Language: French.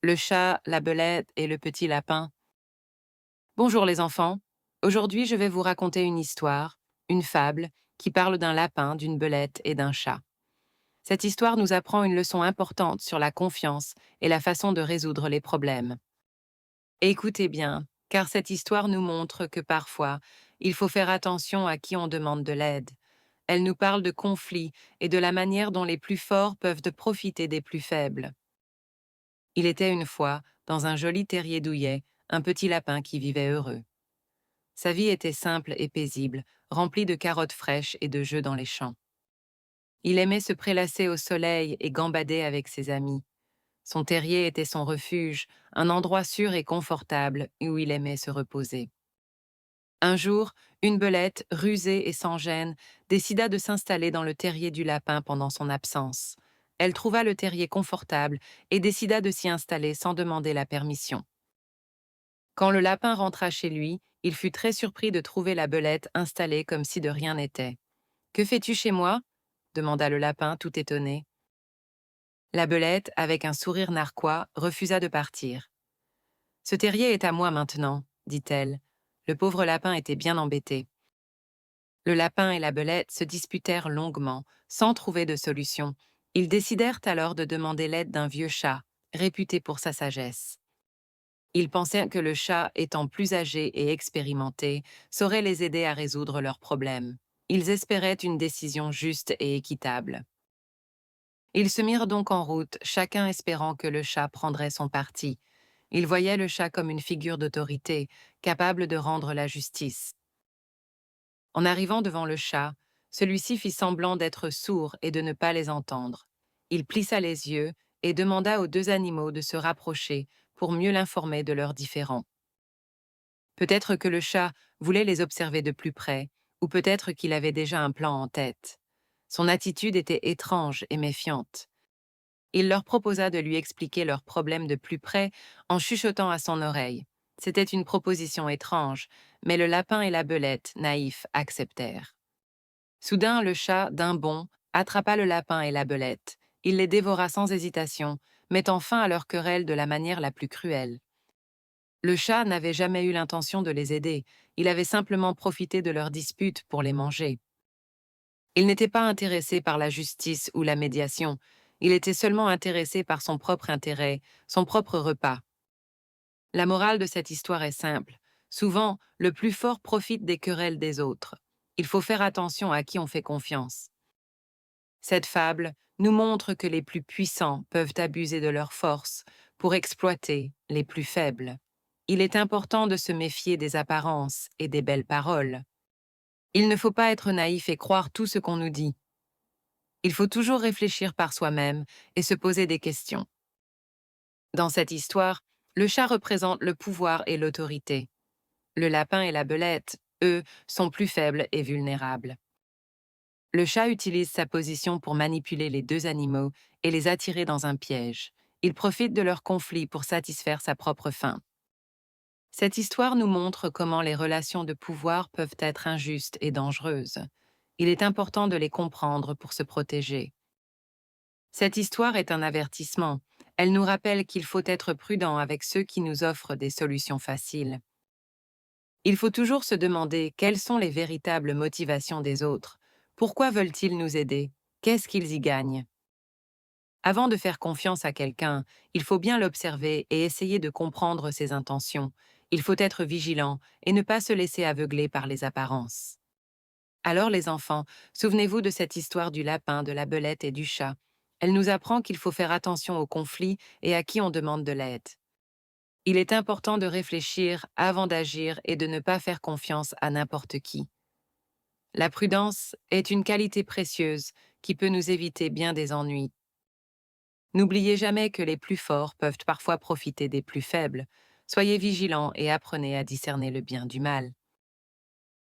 Le chat, la belette et le petit lapin. Bonjour les enfants. Aujourd'hui, je vais vous raconter une histoire, une fable, qui parle d'un lapin, d'une belette et d'un chat. Cette histoire nous apprend une leçon importante sur la confiance et la façon de résoudre les problèmes. Écoutez bien, car cette histoire nous montre que parfois, il faut faire attention à qui on demande de l'aide. Elle nous parle de conflits et de la manière dont les plus forts peuvent profiter des plus faibles. Il était une fois, dans un joli terrier douillet, un petit lapin qui vivait heureux. Sa vie était simple et paisible, remplie de carottes fraîches et de jeux dans les champs. Il aimait se prélasser au soleil et gambader avec ses amis. Son terrier était son refuge, un endroit sûr et confortable où il aimait se reposer. Un jour, une belette, rusée et sans gêne, décida de s'installer dans le terrier du lapin pendant son absence. Elle trouva le terrier confortable et décida de s'y installer sans demander la permission. Quand le lapin rentra chez lui, il fut très surpris de trouver la belette installée comme si de rien n'était. « Que fais-tu chez moi ?» demanda le lapin, tout étonné. La belette, avec un sourire narquois, refusa de partir. « Ce terrier est à moi maintenant, dit-elle. Le pauvre lapin était bien embêté. Le lapin et la belette se disputèrent longuement, sans trouver de solution. Ils décidèrent alors de demander l'aide d'un vieux chat, réputé pour sa sagesse. Ils pensaient que le chat, étant plus âgé et expérimenté, saurait les aider à résoudre leurs problèmes. Ils espéraient une décision juste et équitable. Ils se mirent donc en route, chacun espérant que le chat prendrait son parti. Ils voyaient le chat comme une figure d'autorité, capable de rendre la justice. En arrivant devant le chat, celui-ci fit semblant d'être sourd et de ne pas les entendre. Il plissa les yeux et demanda aux deux animaux de se rapprocher pour mieux l'informer de leurs différends. Peut-être que le chat voulait les observer de plus près, ou peut-être qu'il avait déjà un plan en tête. Son attitude était étrange et méfiante. Il leur proposa de lui expliquer leurs problèmes de plus près en chuchotant à son oreille. C'était une proposition étrange, mais le lapin et la belette, naïfs, acceptèrent. Soudain, le chat, d'un bond, attrapa le lapin et la belette. Il les dévora sans hésitation, mettant fin à leur querelle de la manière la plus cruelle. Le chat n'avait jamais eu l'intention de les aider, il avait simplement profité de leur dispute pour les manger. Il n'était pas intéressé par la justice ou la médiation, il était seulement intéressé par son propre intérêt, son propre repas. La morale de cette histoire est simple. Souvent, le plus fort profite des querelles des autres. Il faut faire attention à qui on fait confiance. Cette fable nous montre que les plus puissants peuvent abuser de leur force pour exploiter les plus faibles. Il est important de se méfier des apparences et des belles paroles. Il ne faut pas être naïf et croire tout ce qu'on nous dit. Il faut toujours réfléchir par soi-même et se poser des questions. Dans cette histoire, le chat représente le pouvoir et l'autorité. Le lapin et la belette, eux, sont plus faibles et vulnérables. Le chat utilise sa position pour manipuler les deux animaux et les attirer dans un piège. Il profite de leur conflit pour satisfaire sa propre faim. Cette histoire nous montre comment les relations de pouvoir peuvent être injustes et dangereuses. Il est important de les comprendre pour se protéger. Cette histoire est un avertissement. Elle nous rappelle qu'il faut être prudent avec ceux qui nous offrent des solutions faciles. Il faut toujours se demander quelles sont les véritables motivations des autres. Pourquoi veulent-ils nous aider? Qu'est-ce qu'ils y gagnent? Avant de faire confiance à quelqu'un, il faut bien l'observer et essayer de comprendre ses intentions. Il faut être vigilant et ne pas se laisser aveugler par les apparences. Alors les enfants, souvenez-vous de cette histoire du lapin, de la belette et du chat. Elle nous apprend qu'il faut faire attention aux conflits et à qui on demande de l'aide. Il est important de réfléchir avant d'agir et de ne pas faire confiance à n'importe qui. La prudence est une qualité précieuse qui peut nous éviter bien des ennuis. N'oubliez jamais que les plus forts peuvent parfois profiter des plus faibles. Soyez vigilants et apprenez à discerner le bien du mal.